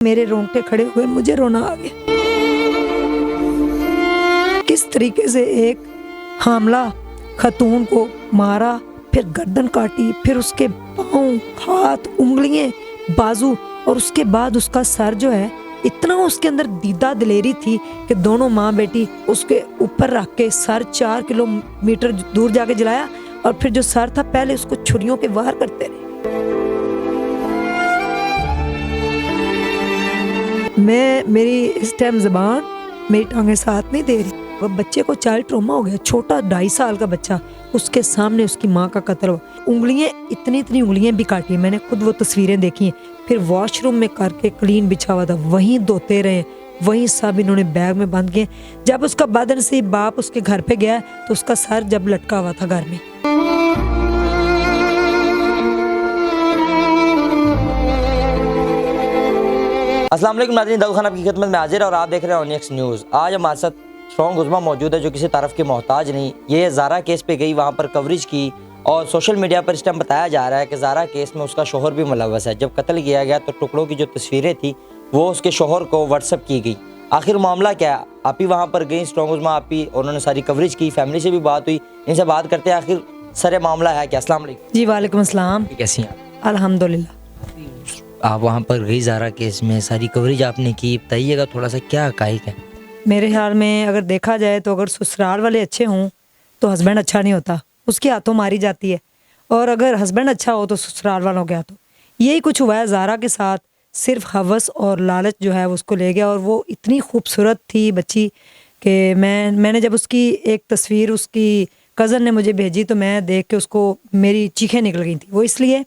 میرے رونگٹے کھڑے ہوئے, مجھے رونا آ گیا. کس طریقے سے ایک حاملہ خاتون کو مارا, پھر گردن کاٹی, پھر اس کے پاؤں, ہاتھ, انگلیاں, بازو, اور اس کے بعد اس کا سر جو ہے, اتنا اس کے اندر دیدہ دلیری تھی کہ دونوں ماں بیٹی اس کے اوپر رکھ کے سر 4 کلومیٹر دور جا کے جلایا, اور پھر جو سر تھا پہلے اس کو چھریوں کے وار کرتے رہے. میری اس ٹائم زبان میری ٹانگیں ساتھ نہیں دے رہی. وہ بچے کو چائلڈ ٹروما ہو گیا, چھوٹا 2.5 سال کا بچہ, اس کے سامنے اس کی ماں کا قتل ہوا. انگلیاں اتنی انگلیاں بھی کاٹی, میں نے خود وہ تصویریں دیکھی ہیں. پھر واش روم میں کر کے کلین بچھا ہوا تھا, وہیں دھوتے رہے, وہیں سب انہوں نے بیگ میں بند کیے. جب اس کا بدنصیب باپ اس کے گھر پہ گیا تو اس کا سر جب لٹکا ہوا تھا گھر میں. السلام علیکم ناظرین, داؤد خان آپ کی خدمت میں حاضر ہے اور آپ دیکھ رہے ہیں اونیکس نیوز. آج ہمارے ساتھ اسٹرانگ عظمیٰ موجود ہے جو کسی تعارف کی محتاج نہیں. یہ زارا کیس پہ گئی, وہاں پر کوریج کی, اور سوشل میڈیا پر اس ٹائم بتایا جا رہا ہے کہ زارا کیس میں اس کا شوہر بھی ملوث ہے. جب قتل کیا گیا تو ٹکڑوں کی جو تصویریں تھیں وہ اس کے شوہر کو واٹس ایپ کی گئی. آخر معاملہ کیا ہے؟ آپ ہی وہاں پر گئی اسٹرانگ عظمیٰ, آپ ہی, اور انہوں نے ساری کوریج کی, فیملی سے بھی بات ہوئی. ان سے بات کرتے ہیں آخر سر معاملہ ہے کیا. السلام علیکم. جی وعلیکم السلام. کیسی ہیں آپ؟ الحمدللہ. آپ وہاں پر گئی زارا کیس میں, ساری کوریج آپ نے کی, بتائیے گا تھوڑا سا کیا حقائق ہے؟ میرے خیال میں اگر دیکھا جائے تو اگر سسرال والے اچھے ہوں تو ہسبینڈ اچھا نہیں ہوتا, اس کے ہاتھوں ماری جاتی ہے. اور اگر ہسبینڈ اچھا ہو تو سسرال والوں کے ہاتھوں. یہی کچھ ہوا ہے زارا کے ساتھ. صرف ہوس اور لالچ جو ہے اس کو لے گیا, اور وہ اتنی خوبصورت تھی بچی کہ میں نے جب اس کی ایک تصویر اس کی کزن نے مجھے بھیجی تو میں دیکھ کے اس کو میری چیخیں نکل گئی تھیں. وہ اس لیے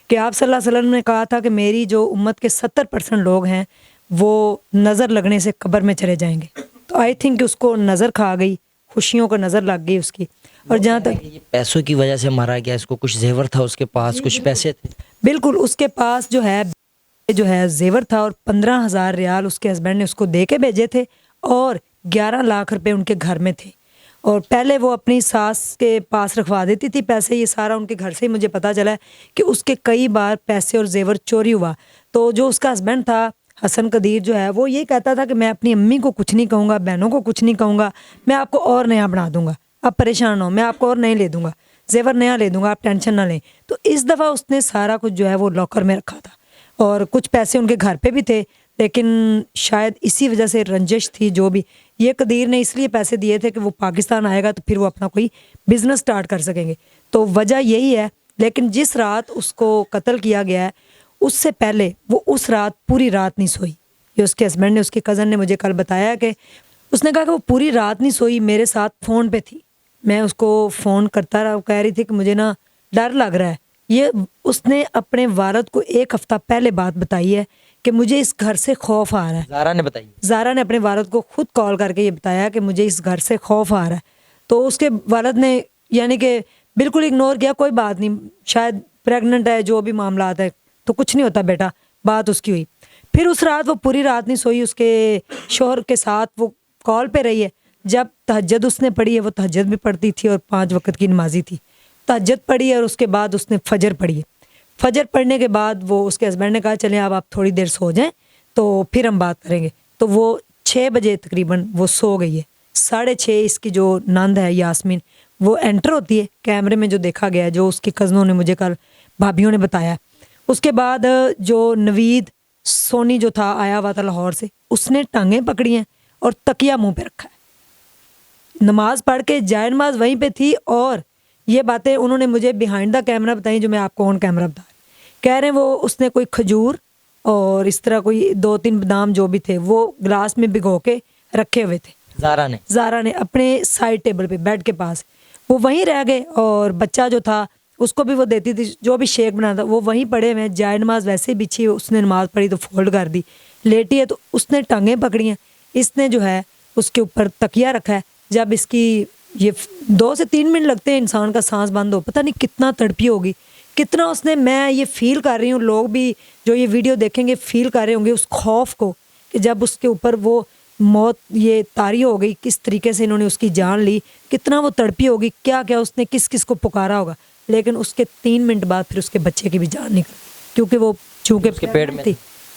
کہ آپ صلی اللہ علیہ وسلم نے کہا تھا کہ میری جو امت کے 70% لوگ ہیں وہ نظر لگنے سے قبر میں چلے جائیں گے. تو آئی تھنک کہ اس کو نظر کھا گئی, خوشیوں کو نظر لگ گئی اس کی. اور جہاں تک یہ پیسوں کی وجہ سے مارا گیا, اس کو کچھ زیور تھا اس کے پاس, کچھ پیسے تھے. بالکل, اس کے پاس جو ہے زیور تھا, اور 15,000 ریال اس کے ہسبینڈ نے اس کو دے کے بھیجے تھے, اور 11 لاکھ روپے ان کے گھر میں تھے. اور پہلے وہ اپنی ساس کے پاس رکھوا دیتی تھی پیسے. یہ سارا ان کے گھر سے ہی مجھے پتا چلا ہے کہ اس کے کئی بار پیسے اور زیور چوری ہوا. تو جو اس کا ہسبینڈ تھا حسن قدیر جو ہے, وہ یہ کہتا تھا کہ میں اپنی امی کو کچھ نہیں کہوں گا, بہنوں کو کچھ نہیں کہوں گا, میں آپ کو اور نیا بنا دوں گا, آپ پریشان ہو, میں آپ کو اور نئے لے دوں گا, زیور نیا لے دوں گا, آپ ٹینشن نہ لیں. تو اس دفعہ اس نے سارا کچھ جو ہے وہ لاکر میں رکھا تھا, اور کچھ پیسے ان کے گھر پہ بھی تھے. لیکن شاید اسی وجہ سے رنجش تھی جو بھی, یہ قدیر نے اس لیے پیسے دیے تھے کہ وہ پاکستان آئے گا تو پھر وہ اپنا کوئی بزنس سٹارٹ کر سکیں گے. تو وجہ یہی ہے. لیکن جس رات اس کو قتل کیا گیا ہے اس سے پہلے وہ اس رات پوری رات نہیں سوئی. یہ اس کے ہسبینڈ نے, اس کی کزن نے مجھے کل بتایا کہ اس نے کہا کہ وہ پوری رات نہیں سوئی, میرے ساتھ فون پہ تھی. میں اس کو فون کرتا رہا, وہ کہہ رہی تھی کہ مجھے نا ڈر لگ رہا ہے. یہ اس نے اپنے والد کو 1 ہفتہ پہلے بات بتائی ہے کہ مجھے اس گھر سے خوف آ رہا ہے. زارا نے بتائی, زارا نے اپنے والد کو خود کال کر کے یہ بتایا کہ مجھے اس گھر سے خوف آ رہا ہے. تو اس کے والد نے یعنی کہ بالکل اگنور کیا, کوئی بات نہیں, شاید پریگننٹ ہے, جو بھی معاملات ہے تو کچھ نہیں ہوتا بیٹا, بات اس کی ہوئی. پھر اس رات وہ پوری رات نہیں سوئی, اس کے شوہر کے ساتھ وہ کال پہ رہی ہے. جب تہجد اس نے پڑھی ہے, وہ تہجد بھی پڑھتی تھی اور 5 وقت کی نمازی تھی. تہجد پڑھی ہے اور اس کے بعد اس نے فجر پڑھی ہے. فجر پڑھنے کے بعد وہ اس کے ہسبینڈ نے کہا چلیں آپ تھوڑی دیر سو جائیں تو پھر ہم بات کریں گے. تو وہ 6 بجے تقریباً وہ سو گئی ہے. 6:30 اس کی جو نند ہے یاسمین, وہ انٹر ہوتی ہے کیمرے میں, جو دیکھا گیا ہے, جو اس کی کزنوں نے مجھے کل بھابھیوں نے بتایا. اس کے بعد جو نوید سونی جو تھا آیا ہوا تھا لاہور سے, اس نے ٹانگیں پکڑی ہیں اور تکیہ منہ پہ رکھا ہے. نماز پڑھ کے جائے نماز وہیں پہ تھی, اور یہ باتیں انہوں نے مجھے بیہائنڈ دا کیمرہ بتائیں جو میں آپ کو آن کیمرہ بتا رہی. کہہ رہے ہیں وہ اس نے کوئی کھجور اور اس طرح کوئی 2-3 بادام جو بھی تھے وہ گلاس میں بھگو کے رکھے ہوئے تھے. زارا نے اپنے سائڈ ٹیبل پہ بیڈ کے پاس, وہ وہیں رہ گئے. اور بچہ جو تھا اس کو بھی وہ دیتی تھی, جو بھی شیک بناتا وہ وہیں پڑے ہوئے. جائے نماز ویسے ہی بچھی, اس نے نماز پڑھی تو فولڈ کر دی, لیٹی ہے تو اس نے ٹانگیں پکڑی ہیں. اس نے جو ہے اس کے اوپر تکیہ رکھا ہے. جب اس کی یہ 2 سے 3 منٹ لگتے ہیں انسان کا سانس بند ہو, پتہ نہیں کتنا تڑپی ہوگی, کتنا اس نے, میں یہ فیل کر رہی ہوں, لوگ بھی جو یہ ویڈیو دیکھیں گے فیل کر رہے ہوں گے اس خوف کو کہ جب اس کے اوپر وہ موت یہ طاری ہو گئی, کس طریقے سے انہوں نے اس کی جان لی, کتنا وہ تڑپی ہوگی, کیا کیا اس نے کس کس کو پکارا ہوگا. لیکن اس کے 3 منٹ بعد پھر اس کے بچے کی بھی جان نکل گئی, کیونکہ وہ چونکہ اس کے پیٹ میں تھی,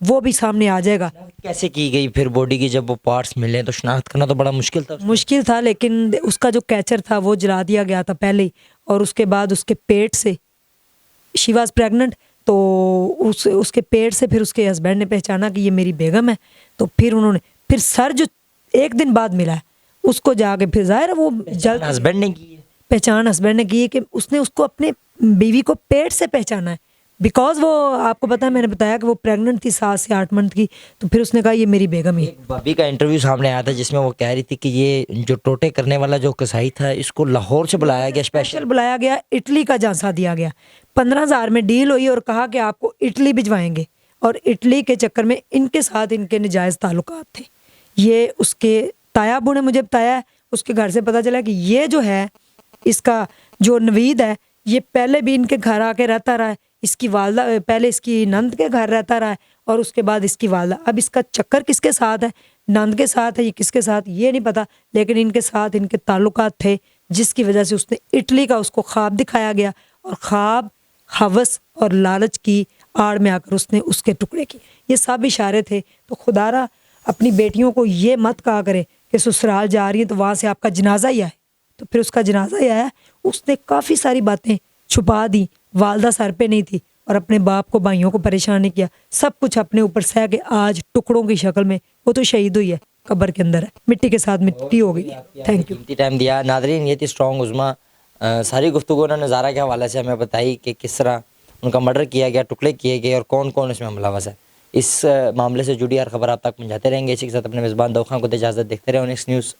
وہ بھی سامنے آ جائے گا. کیسے کی گئی پھر باڈی کی جب وہ پارٹس ملے تو شناخت کرنا تو بڑا مشکل تھا. مشکل تھا لیکن اس کا جو کیچر تھا وہ جلا دیا گیا تھا پہلے ہی, اور اس کے بعد اس کے پیٹ سے شی واز پریگننٹ, تو اس کے پیٹ سے پھر اس کے ہسبینڈ نے پہچانا کہ یہ میری بیگم ہے. تو پھر انہوں نے پھر سر جو ایک دن بعد ملا ہے اس کو جا کے پھر ظاہر ہے وہ جلد ہسبینڈ نے کی ہے. پہچان ہسبینڈ نے کی ہے کہ اس نے اس کو اپنے بیوی کو پیٹ سے پہچانا ہے, بیکاز وہ آپ کو پتا ہے میں نے بتایا کہ وہ پریگننٹ تھی 7 سے 8 منتھ کی, تو پھر اس نے کہا یہ میری بیگم ہی ہے. ایک بھابھی کا انٹرویو سامنے آیا تھا جس میں وہ کہہ رہی تھی کہ یہ جو ٹوٹے کرنے والا جو کسائی تھا اس کو لاہور سے بلایا گیا اسپیشل. بلایا گیا, اٹلی کا جانسا دیا گیا, 15,000 میں ڈیل ہوئی اور کہا کہ آپ کو اٹلی بھجوائیں گے, اور اٹلی کے چکر میں ان کے ساتھ ان کے ناجائز تعلقات تھے. یہ اس کے تایا ابو نے مجھے بتایا ہے, اس کے گھر سے پتہ چلا کہ یہ جو ہے اس کا جو نوید ہے یہ پہلے بھی ان کے گھر آ کے رہتا رہا ہے, اس کی والدہ پہلے اس کی نند کے گھر رہتا رہا ہے اور اس کے بعد اس کی والدہ. اب اس کا چکر کس کے ساتھ ہے, نند کے ساتھ ہے, یہ کس کے ساتھ یہ نہیں پتا, لیکن ان کے ساتھ ان کے تعلقات تھے جس کی وجہ سے اس نے اٹلی کا اس کو خواب دکھایا گیا, اور خواب ہوس اور لالچ کی آڑ میں آ کر اس نے اس کے ٹکڑے کیے. یہ سب اشارے تھے. تو خدا را اپنی بیٹیوں کو یہ مت کہا کرے کہ سسرال جا رہی ہیں تو وہاں سے آپ کا جنازہ ہی آئے. تو پھر اس کا جنازہ ہی آیا. اس نے کافی ساری باتیں چھپا دی, والدہ سر پہ نہیں تھی اور اپنے باپ کو بھائیوں کو پریشان نہیں کیا, سب کچھ اپنے اوپر سہ کے آج ٹکڑوں کی شکل میں وہ تو شہید ہوئی ہے, قبر کے اندر ہے, مٹی کے ساتھ مٹی ہو گئی ہے. Thank you. قیمتی ٹائم دیا. ناظرین یہ تھی اسٹرانگ عظمیٰ, ساری گفتگو انہوں نے زارا کے حوالے سے ہمیں بتائی کہ کس طرح ان کا مرڈر کیا گیا, ٹکڑے کیے گئے اور کون کون اس میں ملوث ہے. اس معاملے سے جڑی ہر خبر آپ تک پہنچاتے رہیں گے. اسی کے ساتھ اپنے میزبان داؤد خان کو اجازت دیکھتے رہے نیکسٹ نیوز.